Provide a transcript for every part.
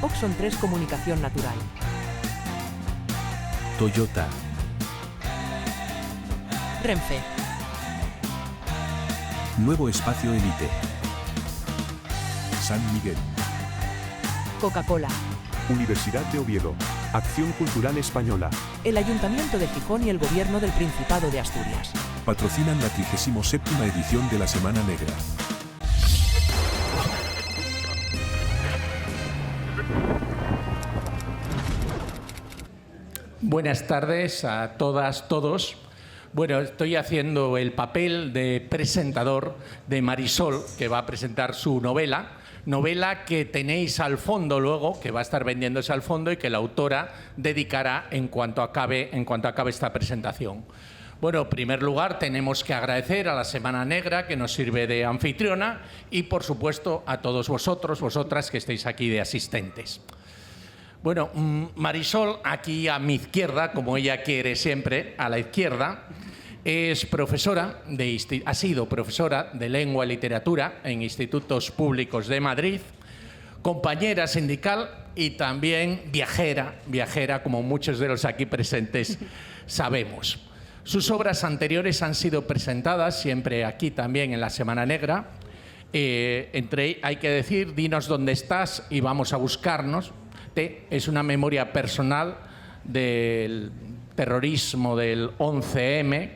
Oxon 3 Comunicación Natural. Toyota. Renfe. Nuevo Espacio Elite. San Miguel. Coca-Cola. Universidad de Oviedo. Acción Cultural Española. El Ayuntamiento de Gijón y el Gobierno del Principado de Asturias. Patrocinan la 37ª edición de la Semana Negra. Buenas tardes a todas, todos. Bueno, estoy haciendo el papel de presentador de Marisol, que va a presentar su novela que tenéis al fondo luego, que va a estar vendiéndose al fondo y que la autora dedicará en cuanto acabe esta presentación. Bueno, en primer lugar, tenemos que agradecer a la Semana Negra, que nos sirve de anfitriona, y, por supuesto, a todos vosotros, vosotras, que estáis aquí de asistentes. Bueno, Marisol, aquí a mi izquierda, como ella quiere siempre, a la izquierda, es profesora ha sido profesora de Lengua y Literatura en institutos públicos de Madrid, compañera sindical y también viajera, como muchos de los aquí presentes sabemos. Sus obras anteriores han sido presentadas siempre aquí también en la Semana Negra. Hay que decir, Dinos dónde estás y vamos a buscarnos. Es una memoria personal del terrorismo del 11M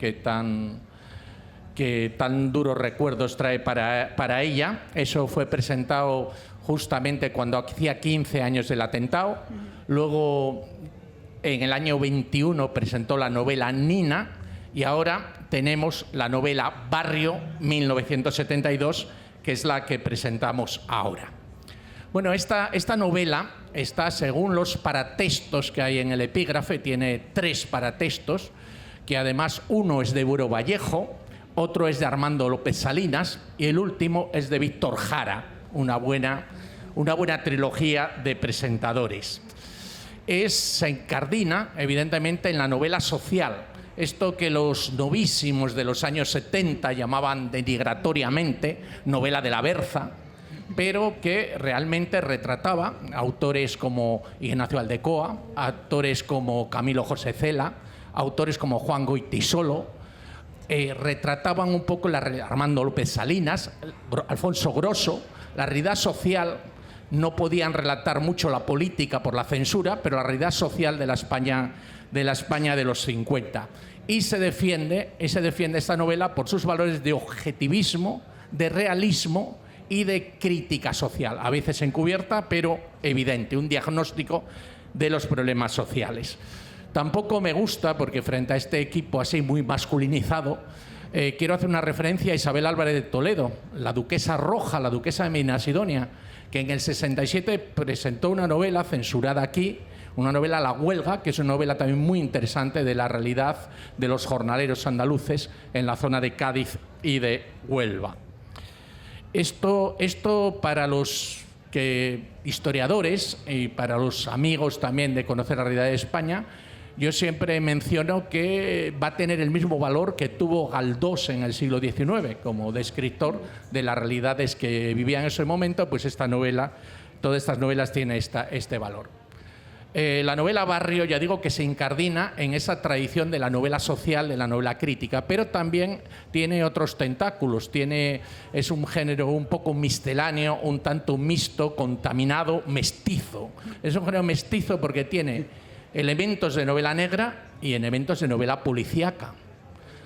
que tan duros recuerdos trae para ella. Eso fue presentado justamente cuando hacía 15 años del atentado. Luego, en el año 21, presentó la novela Nina y ahora tenemos la novela Barrio 1972, que es la que presentamos ahora. Bueno, esta novela está, según los paratextos que hay en el epígrafe, tiene 3 paratextos, que además uno es de Buro Vallejo, otro es de Armando López Salinas y el último es de Víctor Jara, una buena trilogía de presentadores. Se encardina, evidentemente, en la novela social, esto que los novísimos de los años 70 llamaban denigratoriamente novela de la berza, pero que realmente retrataba autores como Ignacio Aldecoa, autores como Camilo José Cela, autores como Juan Goytisolo, retrataban un poco Armando López Salinas, Alfonso Grosso, la realidad social. No podían relatar mucho la política por la censura, pero la realidad social de la España de los 50. Y se defiende esta novela por sus valores de objetivismo, de realismo y de crítica social, a veces encubierta, pero evidente, un diagnóstico de los problemas sociales. Tampoco me gusta, porque frente a este equipo así muy masculinizado, quiero hacer una referencia a Isabel Álvarez de Toledo, la duquesa roja, la duquesa de Medina Sidonia, que en el 67 presentó una novela censurada aquí, una novela La Huelga, que es una novela también muy interesante de la realidad de los jornaleros andaluces en la zona de Cádiz y de Huelva. Esto para los historiadores y para los amigos también de conocer la realidad de España, yo siempre menciono que va a tener el mismo valor que tuvo Galdós en el siglo XIX, como descriptor de las realidades que vivía en ese momento, pues todas estas novelas tienen este valor. La novela Barrio, ya digo que se incardina en esa tradición de la novela social, de la novela crítica, pero también tiene otros tentáculos. Es un género un poco misceláneo, un tanto mixto, contaminado, mestizo. Es un género mestizo porque tiene elementos de novela negra y elementos de novela policíaca.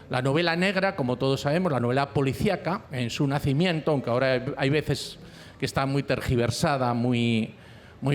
La novela negra, como todos sabemos, la novela policíaca, en su nacimiento, aunque ahora hay veces que está muy tergiversada, muy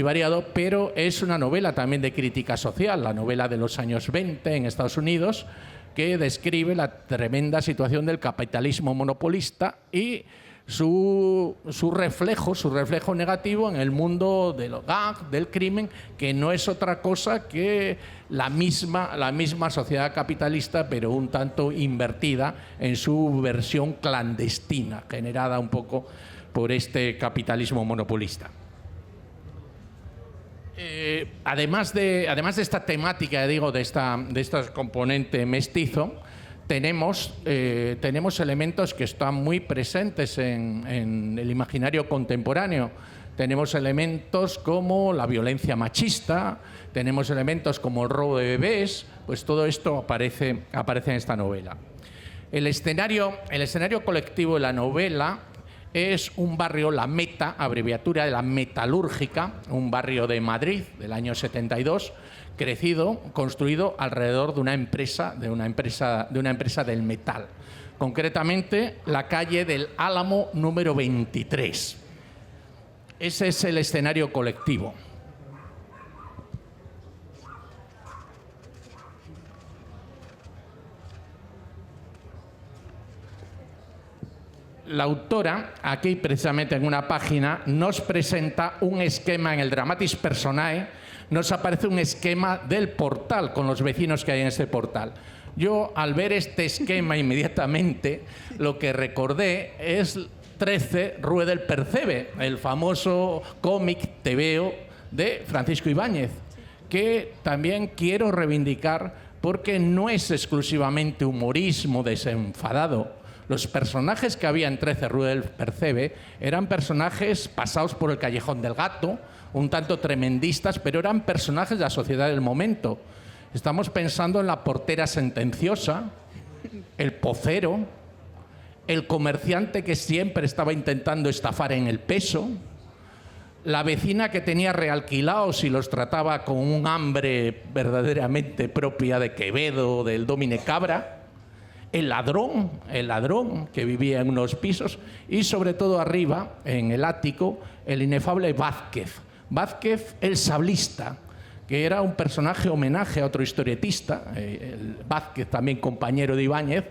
variado, pero es una novela también de crítica social, la novela de los años 20 en Estados Unidos, que describe la tremenda situación del capitalismo monopolista y su reflejo negativo en el mundo del gag, del crimen, que no es otra cosa que la misma sociedad capitalista, pero un tanto invertida en su versión clandestina, generada un poco por este capitalismo monopolista. Además de esta temática, de este componente mestizo, tenemos elementos que están muy presentes en el imaginario contemporáneo tenemos elementos como la violencia machista, tenemos elementos como el robo de bebés, pues todo esto aparece en esta novela. El escenario colectivo de la novela es un barrio, La Meta, abreviatura de la Metalúrgica, un barrio de Madrid del año 72, construido alrededor de una empresa del metal. Concretamente, la calle del Álamo número 23. Ese es el escenario colectivo. La autora, aquí precisamente en una página, nos presenta un esquema en el Dramatis Personae, nos aparece un esquema del portal, con los vecinos que hay en ese portal. Yo, al ver este esquema inmediatamente, lo que recordé es 13 Rue del Percebe, el famoso cómic tebeo de Francisco Ibáñez, que también quiero reivindicar porque no es exclusivamente humorismo desenfadado. Los personajes que había en 13 Rue del Percebe eran personajes pasados por el Callejón del Gato, un tanto tremendistas, pero eran personajes de la sociedad del momento. Estamos pensando en la portera sentenciosa, el pocero, el comerciante que siempre estaba intentando estafar en el peso, la vecina que tenía realquilados y los trataba con un hambre verdaderamente propia de Quevedo, del Dómine Cabra, el ladrón que vivía en unos pisos y sobre todo arriba, en el ático, el inefable Vázquez el sablista, que era un personaje homenaje a otro historietista, el Vázquez también compañero de Ibáñez,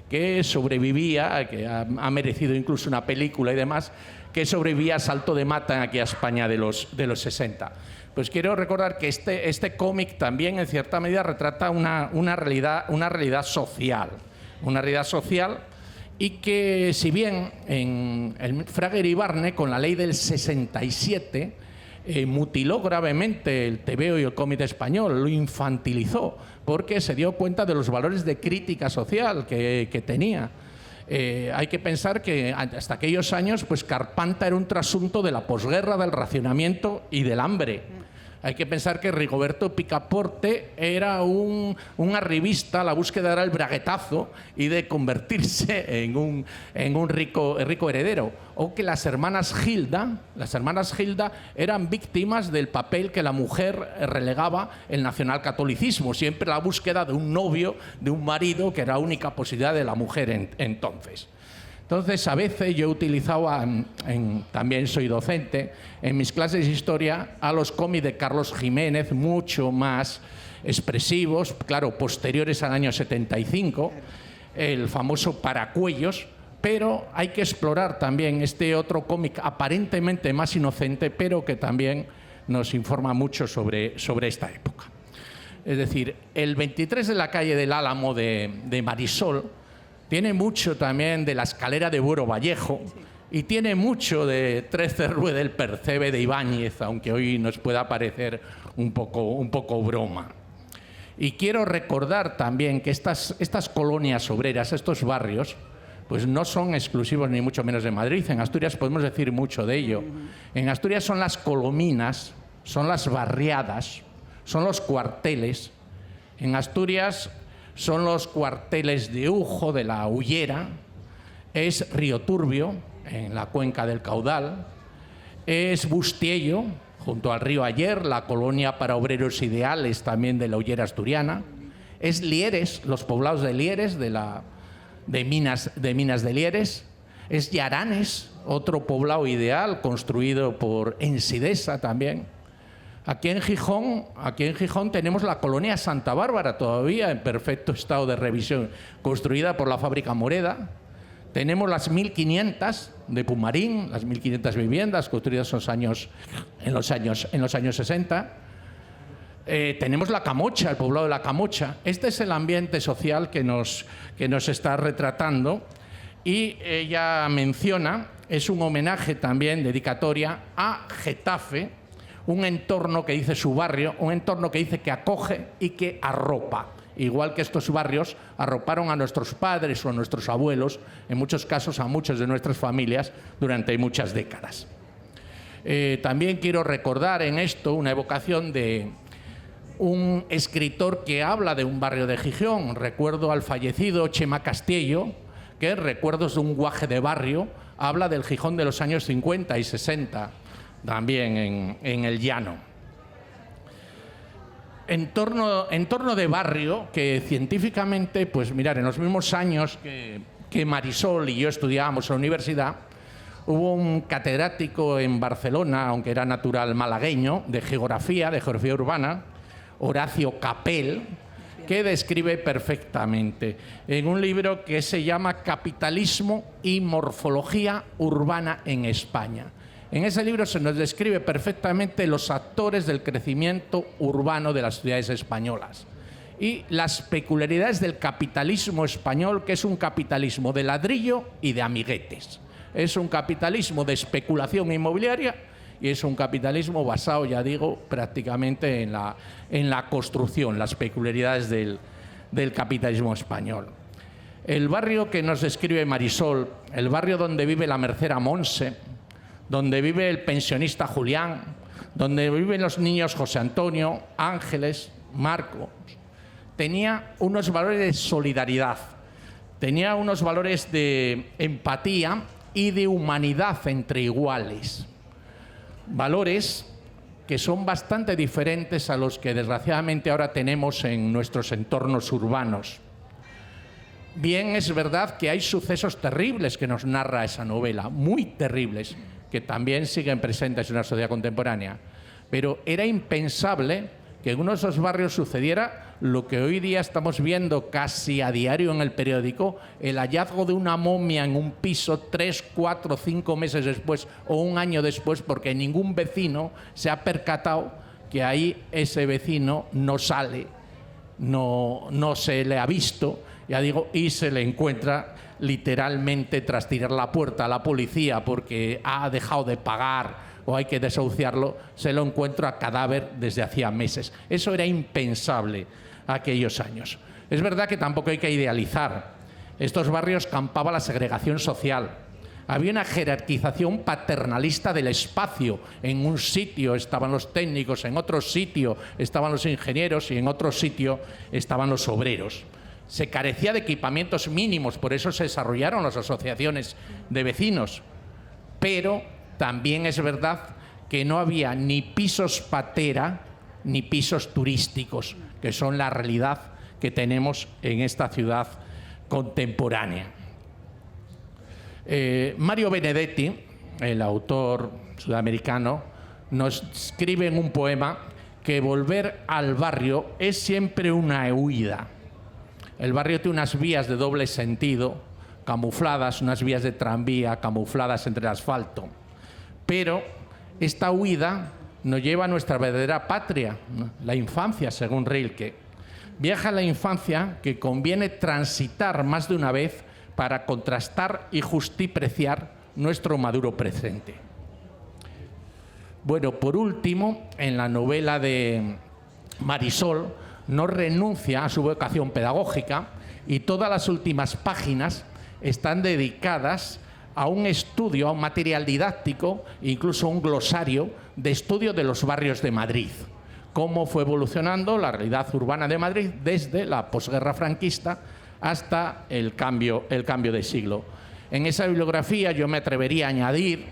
que sobrevivía, que ha merecido incluso una película y demás, que sobrevivía a salto de mata en aquella España de los 60. Pues quiero recordar que este cómic también en cierta medida retrata una realidad social. Una realidad social y que, si bien en el Fraga Iribarne, con la ley del 67, mutiló gravemente el tebeo y el cómic español, lo infantilizó, porque se dio cuenta de los valores de crítica social que tenía. Hay que pensar que hasta aquellos años, pues Carpanta era un trasunto de la posguerra, del racionamiento y del hambre. Hay que pensar que Rigoberto Picaporte era un arribista, la búsqueda era el braguetazo y de convertirse en un rico heredero. O que las hermanas Gilda eran víctimas del papel que la mujer relegaba el nacionalcatolicismo, siempre la búsqueda de un novio, de un marido, que era la única posibilidad de la mujer entonces. Entonces, a veces yo he utilizado, también soy docente, en mis clases de historia, a los cómics de Carlos Jiménez, mucho más expresivos, claro, posteriores al año 75, el famoso Paracuellos, pero hay que explorar también este otro cómic aparentemente más inocente, pero que también nos informa mucho sobre esta época. Es decir, el 23 de la calle del Álamo de Marisol tiene mucho también de la escalera de Buero Vallejo y tiene mucho de 13 Rue del Percebe de Ibáñez, aunque hoy nos pueda parecer un poco broma. Y quiero recordar también que estas colonias obreras, estos barrios, pues no son exclusivos ni mucho menos de Madrid. En Asturias podemos decir mucho de ello. En Asturias son las colominas, son las barriadas, son los cuarteles. En Asturias son los cuarteles de Ujo, de la Ullera, es Río Turbio, en la cuenca del Caudal, es Bustiello, junto al río Ayer, la colonia para obreros ideales también de la Ullera asturiana, es Lieres, los poblados de Lieres, de Minas de Lieres, es Yaranes, otro poblado ideal construido por Ensidesa también. Aquí en Gijón tenemos la colonia Santa Bárbara, todavía en perfecto estado de revisión, construida por la fábrica Moreda. Tenemos las 1500 de Pumarín, las 1500 viviendas construidas en los años 60. Tenemos la Camocha, el poblado de la Camocha. Este es el ambiente social que nos está retratando y ella menciona, es un homenaje también, dedicatoria a Getafe, un entorno que dice su barrio, un entorno que dice que acoge y que arropa. Igual que estos barrios arroparon a nuestros padres o a nuestros abuelos, en muchos casos a muchas de nuestras familias, durante muchas décadas. También quiero recordar en esto una evocación de un escritor que habla de un barrio de Gijón. Recuerdo al fallecido Chema Castiello, que en Recuerdos de un guaje de barrio habla del Gijón de los años 50 y 60, también en el llano. Entorno de barrio que científicamente, pues mirar, en los mismos años que Marisol y yo estudiábamos en la universidad, hubo un catedrático en Barcelona, aunque era natural malagueño, de geografía urbana, Horacio Capel, que describe perfectamente en un libro que se llama Capitalismo y morfología urbana en España. En ese libro se nos describe perfectamente los actores del crecimiento urbano de las ciudades españolas y las peculiaridades del capitalismo español, que es un capitalismo de ladrillo y de amiguetes. Es un capitalismo de especulación inmobiliaria y es un capitalismo basado, ya digo, prácticamente en la construcción, las peculiaridades del capitalismo español. El barrio que nos describe Marisol, el barrio donde vive la mercera Monse, donde vive el pensionista Julián, donde viven los niños José Antonio, Ángeles, Marcos, tenía unos valores de solidaridad, tenía unos valores de empatía y de humanidad entre iguales. Valores que son bastante diferentes a los que desgraciadamente ahora tenemos en nuestros entornos urbanos. Bien, es verdad que hay sucesos terribles que nos narra esa novela, muy terribles, que también siguen presentes en la sociedad contemporánea. Pero era impensable que en uno de esos barrios sucediera lo que hoy día estamos viendo casi a diario en el periódico, el hallazgo de una momia en un piso 3, 4, 5 meses después o un año después, porque ningún vecino se ha percatado que ahí ese vecino no sale, no se le ha visto, ya digo, y se le encuentra literalmente tras tirar la puerta a la policía porque ha dejado de pagar o hay que desahuciarlo, se lo encuentra cadáver desde hacía meses. Eso era impensable aquellos años. Es verdad que tampoco hay que idealizar. Estos barrios campaba la segregación social. Había una jerarquización paternalista del espacio. En un sitio estaban los técnicos, en otro sitio estaban los ingenieros y en otro sitio estaban los obreros. Se carecía de equipamientos mínimos, por eso se desarrollaron las asociaciones de vecinos. Pero también es verdad que no había ni pisos patera ni pisos turísticos, que son la realidad que tenemos en esta ciudad contemporánea. Mario Benedetti, el autor sudamericano, nos escribe en un poema que volver al barrio es siempre una huida. El barrio tiene unas vías de doble sentido, camufladas, unas vías de tranvía camufladas entre el asfalto. Pero esta huida nos lleva a nuestra verdadera patria, la infancia, según Rilke. Viaja a la infancia que conviene transitar más de una vez para contrastar y justipreciar nuestro maduro presente. Bueno, por último, en la novela de Marisol no renuncia a su vocación pedagógica y todas las últimas páginas están dedicadas a un estudio, a un material didáctico, incluso un glosario de estudio de los barrios de Madrid. Cómo fue evolucionando la realidad urbana de Madrid desde la posguerra franquista hasta el cambio de siglo. En esa bibliografía yo me atrevería a añadir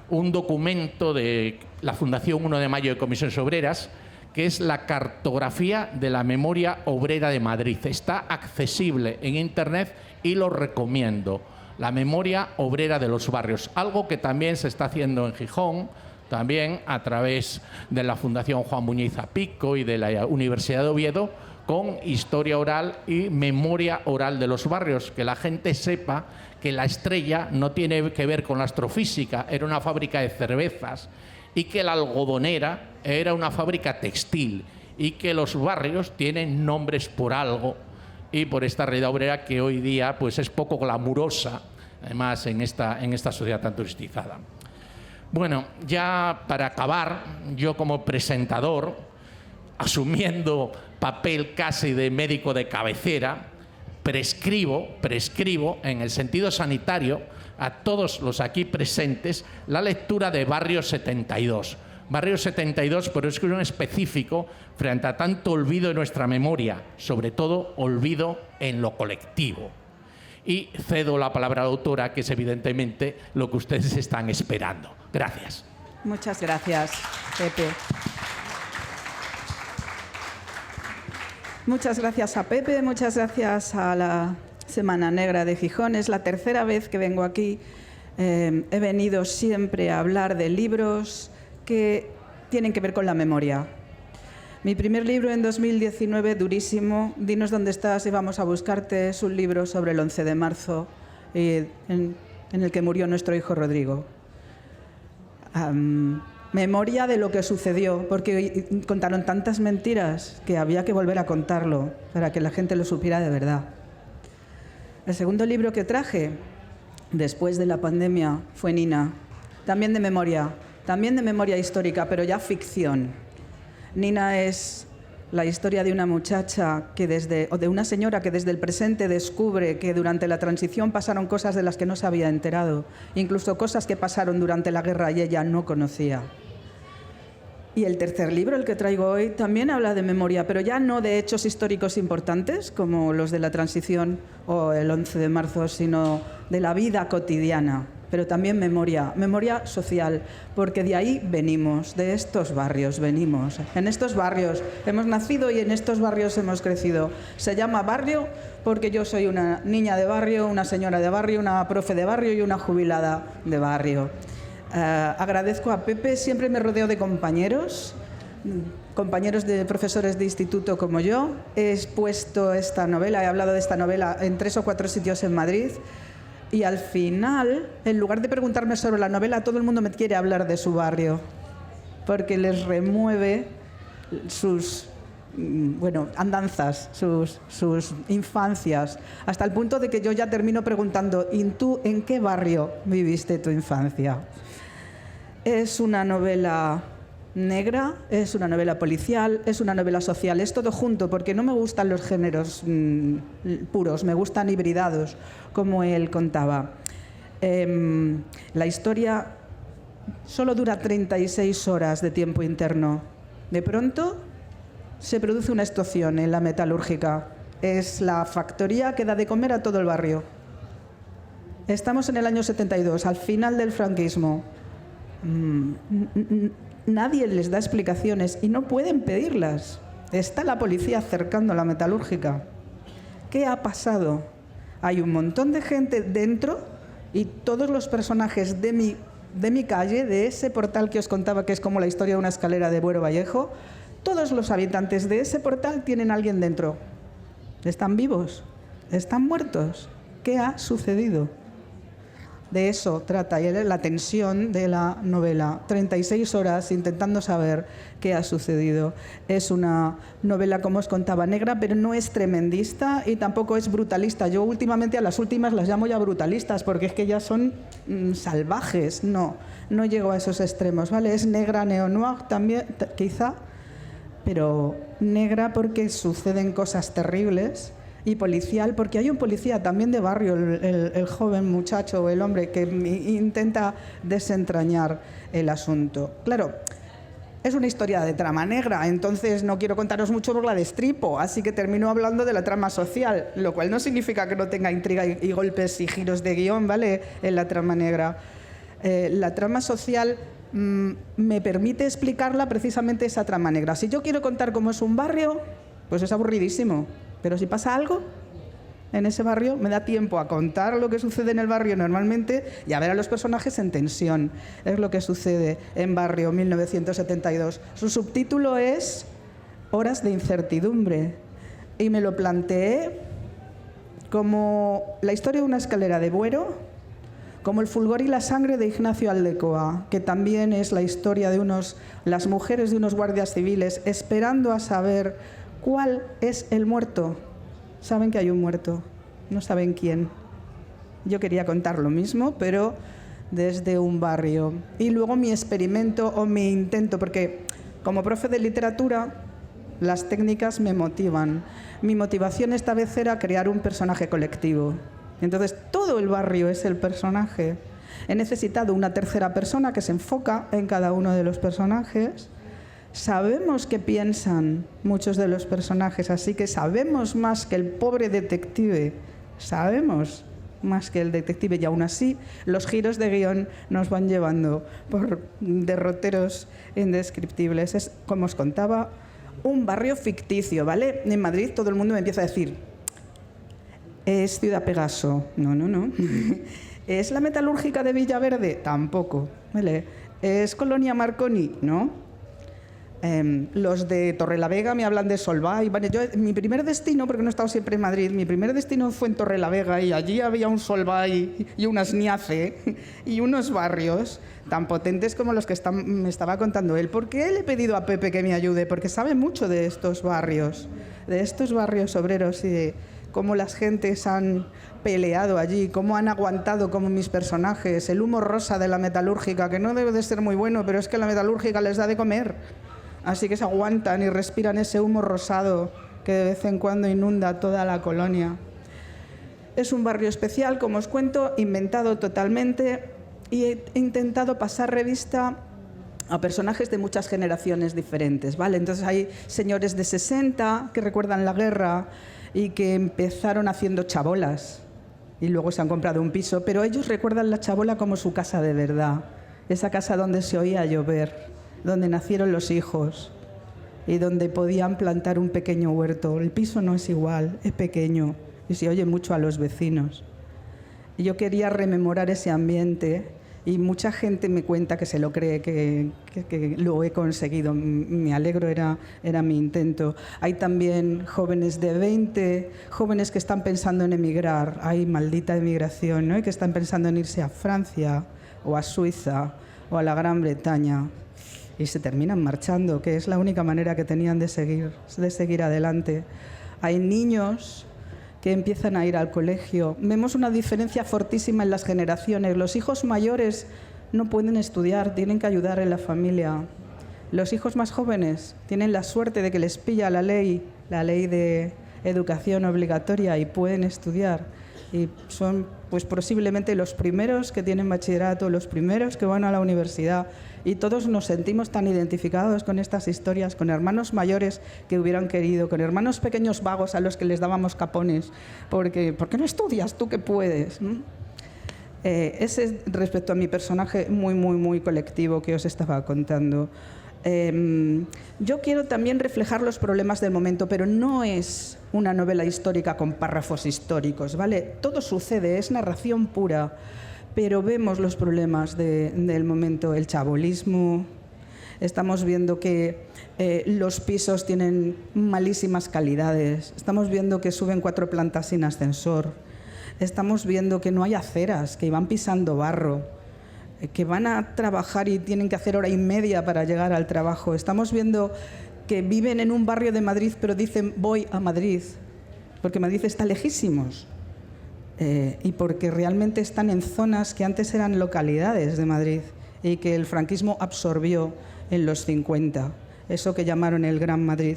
un documento de la Fundación 1 de Mayo de Comisiones Obreras, que es la cartografía de la memoria obrera de Madrid. Está accesible en Internet y lo recomiendo. La memoria obrera de los barrios, algo que también se está haciendo en Gijón, también a través de la Fundación Juan Muñiz Apico y de la Universidad de Oviedo, con historia oral y memoria oral de los barrios, que la gente sepa que La Estrella no tiene que ver con la astrofísica, era una fábrica de cervezas, y que la Algodonera era una fábrica textil, y que los barrios tienen nombres por algo, y por esta realidad obrera que hoy día pues, es poco glamurosa, además en esta sociedad tan turistizada. Bueno, ya para acabar, yo como presentador, asumiendo papel casi de médico de cabecera, prescribo en el sentido sanitario, a todos los aquí presentes la lectura de Barrio 72. Barrio 72, pero es que es un específico frente a tanto olvido en nuestra memoria, sobre todo olvido en lo colectivo. Y cedo la palabra a la autora, que es evidentemente lo que ustedes están esperando. Gracias. Muchas gracias, Pepe. Muchas gracias a Pepe, muchas gracias a la Semana Negra de Gijón. Es la tercera vez que vengo aquí. He venido siempre a hablar de libros que tienen que ver con la memoria. Mi primer libro en 2019, durísimo, Dinos dónde estás y vamos a buscarte, es un libro sobre el 11 de marzo, en el que murió nuestro hijo Rodrigo. Memoria de lo que sucedió, porque contaron tantas mentiras que había que volver a contarlo para que la gente lo supiera de verdad. El segundo libro que traje después de la pandemia fue Nina, también de memoria histórica, pero ya ficción. Nina es la historia de una muchacha o de una señora que desde el presente descubre que durante la transición pasaron cosas de las que no se había enterado, incluso cosas que pasaron durante la guerra y ella no conocía. Y el tercer libro, el que traigo hoy, también habla de memoria, pero ya no de hechos históricos importantes, como los de la transición o el 11 de marzo, sino de la vida cotidiana, pero también memoria social, porque de ahí venimos, de estos barrios venimos. En estos barrios hemos nacido y en estos barrios hemos crecido. Se llama barrio porque yo soy una niña de barrio, una señora de barrio, una profe de barrio y una jubilada de barrio. Agradezco a Pepe, siempre me rodeo de compañeros de profesores de instituto como yo. He expuesto esta novela, he hablado de esta novela en 3 o 4 sitios en Madrid y al final, en lugar de preguntarme sobre la novela, todo el mundo me quiere hablar de su barrio porque les remueve sus andanzas, sus infancias, hasta el punto de que yo ya termino preguntando: ¿y tú en qué barrio viviste tu infancia? Es una novela negra, es una novela policial, es una novela social, es todo junto, porque no me gustan los géneros puros, me gustan hibridados, como él contaba. La historia solo dura 36 horas de tiempo interno. De pronto se produce una explosión en la metalúrgica. Es la factoría que da de comer a todo el barrio. Estamos en el año 72, al final del franquismo. Nadie les da explicaciones y no pueden pedirlas. Está la policía cercando la metalúrgica. ¿Qué ha pasado? Hay un montón de gente dentro y todos los personajes de mi calle, de ese portal que os contaba, que es como la historia de una escalera de Buero Vallejo, todos los habitantes de ese portal tienen a alguien dentro. ¿Están vivos? ¿Están muertos? ¿Qué ha sucedido? De eso trata la tensión de la novela. 36 horas intentando saber qué ha sucedido. Es una novela, como os contaba, negra, pero no es tremendista y tampoco es brutalista. Yo últimamente a las últimas las llamo ya brutalistas porque es que ya son salvajes. No llego a esos extremos, ¿vale? Es negra, neo-noir también, quizá, pero negra porque suceden cosas terribles. Y policial, porque hay un policía también de barrio, el joven muchacho o el hombre que intenta desentrañar el asunto. Claro, es una historia de trama negra, entonces no quiero contaros mucho por la destripo, así que termino hablando de la trama social, lo cual no significa que no tenga intriga y golpes y giros de guión, ¿vale?, en la trama negra. La trama social me permite explicarla precisamente esa trama negra. Si yo quiero contar cómo es un barrio, pues es aburridísimo. Pero si pasa algo en ese barrio, me da tiempo a contar lo que sucede en el barrio normalmente y a ver a los personajes en tensión. Es lo que sucede en Barrio 1972. Su subtítulo es Horas de incertidumbre. Y me lo planteé como la historia de una escalera de Buero, como el fulgor y la sangre de Ignacio Aldecoa, que también es la historia de las mujeres de unos guardias civiles esperando a saber ¿cuál es el muerto? Saben que hay un muerto, no saben quién. Yo quería contar lo mismo, pero desde un barrio. Y luego mi experimento o mi intento, porque como profe de literatura, las técnicas me motivan. Mi motivación esta vez era crear un personaje colectivo. Entonces, todo el barrio es el personaje. He necesitado una tercera persona que se enfoca en cada uno de los personajes. Sabemos qué piensan muchos de los personajes, así que sabemos más que el pobre detective. Sabemos más que el detective y aún así los giros de guión nos van llevando por derroteros indescriptibles. Es, como os contaba, un barrio ficticio, ¿vale? En Madrid todo el mundo me empieza a decir, ¿es Ciudad Pegaso? No. ¿Es la Metalúrgica de Villaverde? Tampoco, ¿vale? ¿Es Colonia Marconi? No. Los de Torrelavega me hablan de Solvay. Vale, mi primer destino, porque no he estado siempre en Madrid, mi primer destino fue en Torrelavega y allí había un Solvay y unas Niace y unos barrios tan potentes como los que me estaba contando él. ¿Por qué le he pedido a Pepe que me ayude? Porque sabe mucho de estos barrios obreros y de cómo las gentes han peleado allí, cómo han aguantado como mis personajes, el humo rosa de la metalúrgica, que no debe de ser muy bueno, pero es que la metalúrgica les da de comer. Así que se aguantan y respiran ese humo rosado que de vez en cuando inunda toda la colonia. Es un barrio especial, como os cuento, inventado totalmente, y he intentado pasar revista a personajes de muchas generaciones diferentes, ¿vale? Entonces hay señores de 60 que recuerdan la guerra y que empezaron haciendo chabolas y luego se han comprado un piso, pero ellos recuerdan la chabola como su casa de verdad, esa casa donde se oía llover, donde nacieron los hijos y donde podían plantar un pequeño huerto. El piso no es igual, es pequeño y se oye mucho a los vecinos. Y yo quería rememorar ese ambiente y mucha gente me cuenta que se lo cree, que lo he conseguido. Me alegro, era mi intento. Hay también jóvenes de 20, jóvenes que están pensando en emigrar. Hay maldita emigración, ¿no? Y que están pensando en irse a Francia o a Suiza o a la Gran Bretaña. Y se terminan marchando, que es la única manera que tenían de seguir adelante. Hay niños que empiezan a ir al colegio. Vemos una diferencia fortísima en las generaciones. Los hijos mayores no pueden estudiar, tienen que ayudar en la familia. Los hijos más jóvenes tienen la suerte de que les pilla la ley de educación obligatoria y pueden estudiar. Y son pues posiblemente los primeros que tienen bachillerato, los primeros que van a la universidad. Y todos nos sentimos tan identificados con estas historias, con hermanos mayores que hubieran querido, con hermanos pequeños vagos a los que les dábamos capones. ¿Por qué no estudias tú que puedes? Ese es respecto a mi personaje muy colectivo que os estaba contando. Yo quiero también reflejar los problemas del momento, pero no es una novela histórica con párrafos históricos, ¿vale? Todo sucede, es narración pura, pero vemos los problemas del momento, el chabolismo. Estamos viendo que los pisos tienen malísimas calidades, estamos viendo que suben 4 plantas sin ascensor, estamos viendo que no hay aceras, que van pisando barro, que van a trabajar y tienen que hacer 1:30 para llegar al trabajo. Estamos viendo que viven en un barrio de Madrid, pero dicen voy a Madrid, porque Madrid está lejísimos y porque realmente están en zonas que antes eran localidades de Madrid y que el franquismo absorbió en los 50, eso que llamaron el Gran Madrid.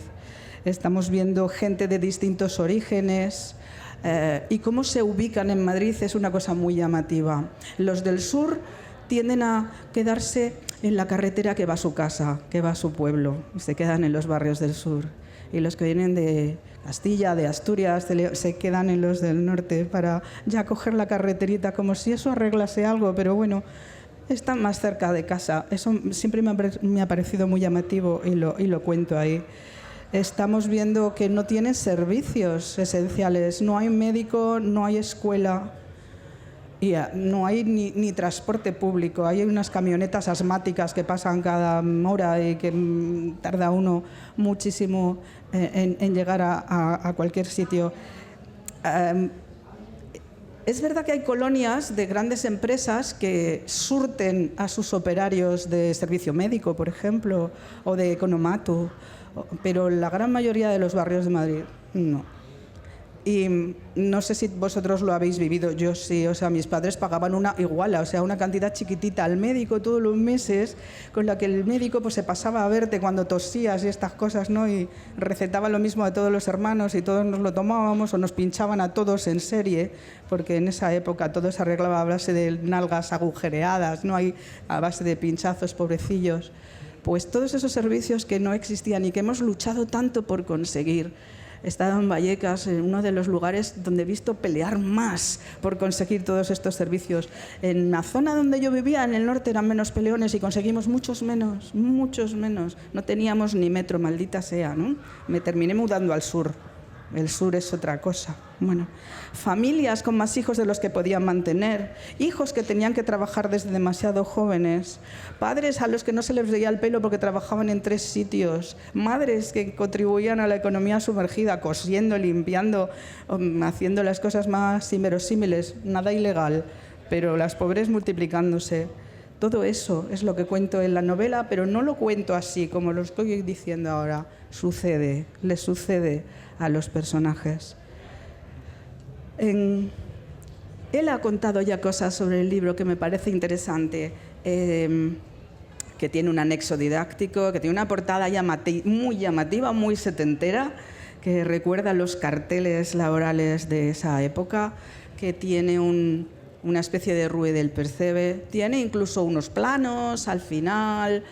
Estamos viendo gente de distintos orígenes y cómo se ubican en Madrid es una cosa muy llamativa. Los del sur tienden a quedarse en la carretera que va a su casa, que va a su pueblo, y se quedan en los barrios del sur. Y los que vienen de Castilla, de Asturias, se quedan en los del norte para ya coger la carreterita, como si eso arreglase algo, pero bueno, están más cerca de casa. Eso siempre me ha parecido muy llamativo y lo cuento ahí. Estamos viendo que no tienen servicios esenciales, no hay médico, no hay escuela, y no hay ni transporte público. Hay unas camionetas asmáticas que pasan cada hora y que tarda uno muchísimo en llegar a cualquier sitio. Es verdad que hay colonias de grandes empresas que surten a sus operarios de servicio médico, por ejemplo, o de economato, pero la gran mayoría de los barrios de Madrid no. Y no sé si vosotros lo habéis vivido, yo sí, o sea, mis padres pagaban una iguala, o sea, una cantidad chiquitita al médico todos los meses, con la que el médico pues se pasaba a verte cuando tosías y estas cosas, ¿no? Y recetaba lo mismo a todos los hermanos y todos nos lo tomábamos o nos pinchaban a todos en serie, porque en esa época todo se arreglaba a base de nalgas agujereadas, ¿no? Hay a base de pinchazos, pobrecillos. Pues todos esos servicios que no existían y que hemos luchado tanto por conseguir. He estado en Vallecas, en uno de los lugares donde he visto pelear más por conseguir todos estos servicios. En la zona donde yo vivía, en el norte, eran menos peleones y conseguimos muchos menos, muchos menos. No teníamos ni metro, maldita sea, ¿no? Me terminé mudando al sur. El sur es otra cosa. Bueno, familias con más hijos de los que podían mantener, hijos que tenían que trabajar desde demasiado jóvenes, padres a los que no se les veía el pelo porque trabajaban en 3 sitios, madres que contribuían a la economía sumergida, cosiendo, limpiando, haciendo las cosas más inverosímiles, nada ilegal, pero las pobres multiplicándose. Todo eso es lo que cuento en la novela, pero no lo cuento así como lo estoy diciendo ahora. Sucede, les sucede a los personajes. Él ha contado ya cosas sobre el libro que me parece interesante, que tiene un anexo didáctico, que tiene una portada muy llamativa, muy setentera, que recuerda los carteles laborales de esa época, que tiene una especie de Rue del Percebe, tiene incluso unos planos al final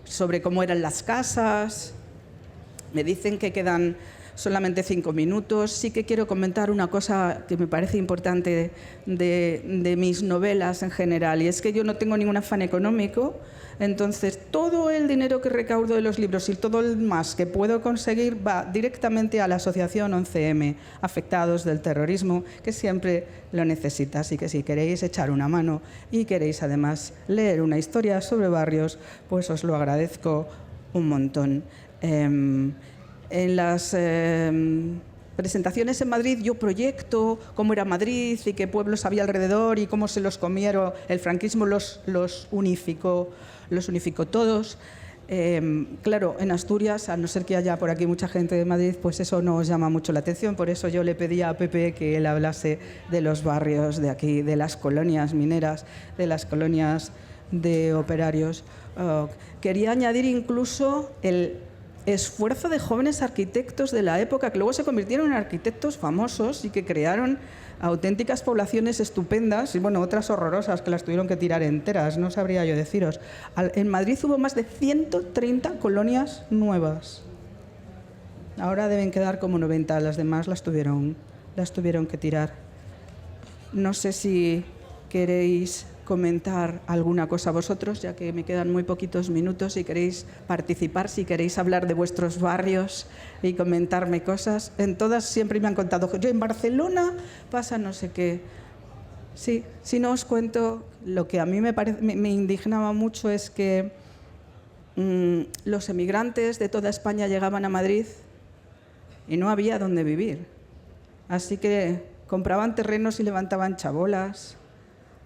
sobre cómo eran las casas. Me dicen que quedan solamente 5 minutos. Sí que quiero comentar una cosa que me parece importante de mis novelas en general, y es que yo no tengo ningún afán económico, entonces todo el dinero que recaudo de los libros y todo el más que puedo conseguir va directamente a la asociación 11M, afectados del terrorismo, que siempre lo necesita. Así que si queréis echar una mano y queréis además leer una historia sobre barrios, pues os lo agradezco un montón. En las presentaciones en Madrid yo proyecto cómo era Madrid y qué pueblos había alrededor y cómo se los comieron. El franquismo los unificó todos. Claro, en Asturias, a no ser que haya por aquí mucha gente de Madrid, pues eso no os llama mucho la atención. Por eso yo le pedí a Pepe que él hablase de los barrios de aquí, de las colonias mineras, de las colonias de operarios. Quería añadir incluso el esfuerzo de jóvenes arquitectos de la época que luego se convirtieron en arquitectos famosos y que crearon auténticas poblaciones estupendas y bueno, otras horrorosas que las tuvieron que tirar enteras, no sabría yo deciros. En Madrid hubo más de 130 colonias nuevas. Ahora deben quedar como 90, las demás las tuvieron que tirar. No sé si queréis comentar alguna cosa vosotros, ya que me quedan muy poquitos minutos, si queréis participar, si queréis hablar de vuestros barrios y comentarme cosas. En todas siempre me han contado, yo en Barcelona pasa no sé qué. Sí, si no os cuento, lo que a mí me indignaba mucho es que los emigrantes de toda España llegaban a Madrid y no había dónde vivir. Así que compraban terrenos y levantaban chabolas,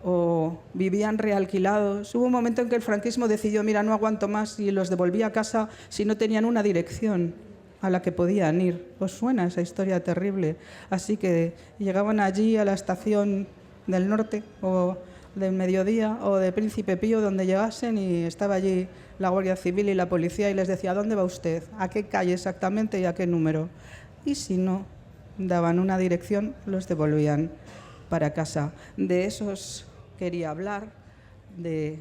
o vivían realquilados. Hubo un momento en que el franquismo decidió, mira, no aguanto más, y los devolvía a casa si no tenían una dirección a la que podían ir. ¿Os suena esa historia terrible? Así que llegaban allí a la estación del norte o del Mediodía o de Príncipe Pío, donde llegasen, y estaba allí la Guardia Civil y la policía y les decía, ¿a dónde va usted? ¿A qué calle exactamente y a qué número? Y si no daban una dirección, los devolvían para casa. De esos quería hablar, de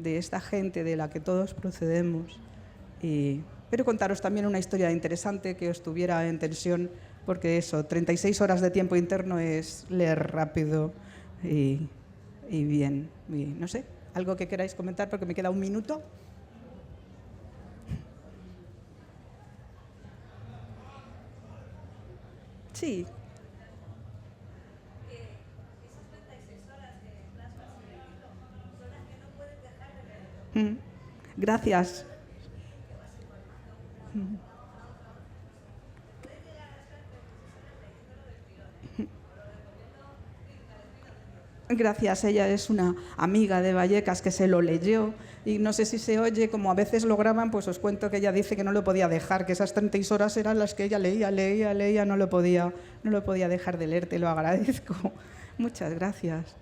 esta gente de la que todos procedemos. Pero contaros también una historia interesante que os tuviera en tensión, porque eso, 36 horas de tiempo interno es leer rápido y bien. Y no sé, algo que queráis comentar porque me queda un minuto. Sí. Gracias. Gracias, ella es una amiga de Vallecas que se lo leyó y no sé si se oye, como a veces lo graban, pues os cuento que ella dice que no lo podía dejar, que esas 36 horas eran las que ella leía, no lo podía dejar de leer, te lo agradezco. Muchas gracias.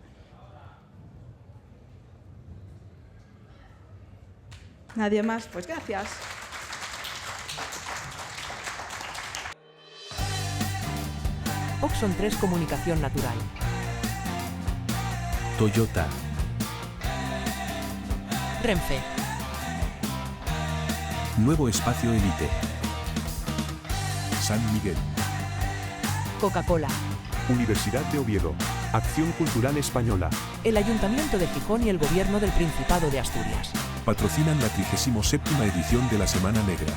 ¿Nadie más? Pues gracias. Oxon 3 Comunicación Natural. Toyota, Renfe. Nuevo Espacio Elite, San Miguel, Coca-Cola. Universidad de Oviedo. Acción Cultural Española. El Ayuntamiento de Gijón y el Gobierno del Principado de Asturias. patrocinan la 37ª edición de la Semana Negra.